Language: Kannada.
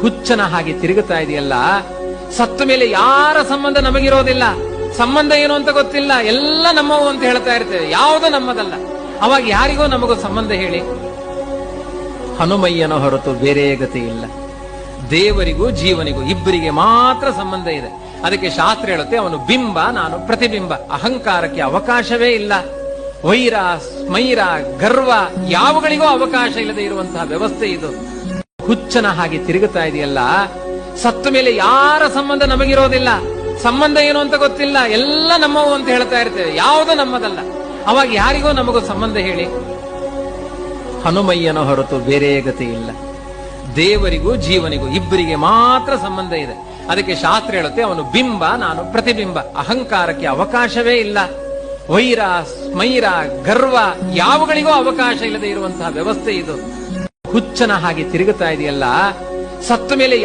ಹುಚ್ಚನ ಹಾಗೆ ತಿರುಗುತ್ತಾ ಇದೆಯಲ್ಲ. ಸತ್ತ ಮೇಲೆ ಯಾರ ಸಂಬಂಧ ನಮಗಿರೋದಿಲ್ಲ, ಸಂಬಂಧ ಏನು ಅಂತ ಗೊತ್ತಿಲ್ಲ, ಎಲ್ಲ ನಮ್ಮವು ಅಂತ ಹೇಳ್ತಾ ಇರ್ತೇವೆ, ಯಾವುದೋ ನಮ್ಮದಲ್ಲ. ಅವಾಗ ಯಾರಿಗೋ ನಮಗೂ ಸಂಬಂಧ ಹೇಳಿ? ಹನುಮಯ್ಯನ ಹೊರತು ಬೇರೆ ಗತಿ ಇಲ್ಲ. ದೇವರಿಗೂ ಜೀವನಿಗೂ ಇಬ್ಬರಿಗೆ ಮಾತ್ರ ಸಂಬಂಧ ಇದೆ. ಅದಕ್ಕೆ ಶಾಸ್ತ್ರ ಹೇಳುತ್ತೆ, ಅವನು ಬಿಂಬ, ನಾನು ಪ್ರತಿಬಿಂಬ. ಅಹಂಕಾರಕ್ಕೆ ಅವಕಾಶವೇ ಇಲ್ಲ. ವೈರ, ಸ್ಮೈರ, ಗರ್ವ ಯಾವುಗಳಿಗೂ ಅವಕಾಶ ಇಲ್ಲದೆ ಇರುವಂತಹ ವ್ಯವಸ್ಥೆ ಇದು. ಹುಚ್ಚನ ಹಾಗೆ ತಿರುಗುತ್ತಾ ಇದೆಯಲ್ಲ. ಸತ್ತ ಮೇಲೆ ಯಾರ ಸಂಬಂಧ ನಮಗಿರೋದಿಲ್ಲ, ಸಂಬಂಧ ಏನು ಅಂತ ಗೊತ್ತಿಲ್ಲ, ಎಲ್ಲ ನಮ್ಮವು ಅಂತ ಹೇಳ್ತಾ ಇರ್ತೇವೆ, ಯಾವುದೋ ನಮ್ಮದಲ್ಲ. ಅವಾಗ ಯಾರಿಗೋ ನಮಗೂ ಸಂಬಂಧ ಹೇಳಿ? ಹನುಮಯ್ಯನ ಹೊರತು ಬೇರೆ ಗತಿ ಇಲ್ಲ. ದೇವರಿಗೂ ಜೀವನಿಗೂ ಇಬ್ಬರಿಗೆ ಮಾತ್ರ ಸಂಬಂಧ ಇದೆ. ಅದಕ್ಕೆ ಶಾಸ್ತ್ರ ಹೇಳುತ್ತೆ, ಅವನು ಬಿಂಬ, ನಾನು ಪ್ರತಿಬಿಂಬ. ಅಹಂಕಾರಕ್ಕೆ ಅವಕಾಶವೇ ಇಲ್ಲ. ವೈರ, ಸ್ಮೈರ, ಗರ್ವ ಯಾವುಗಳಿಗೂ ಅವಕಾಶ ಇಲ್ಲದೆ ಇರುವಂತಹ ವ್ಯವಸ್ಥೆ ಇದು. ಹುಚ್ಚನ ಹಾಗೆ ತಿರುಗುತ್ತಾ ಇದೆಯಲ್ಲ. ಸತ್ತ ಮೇಲೆ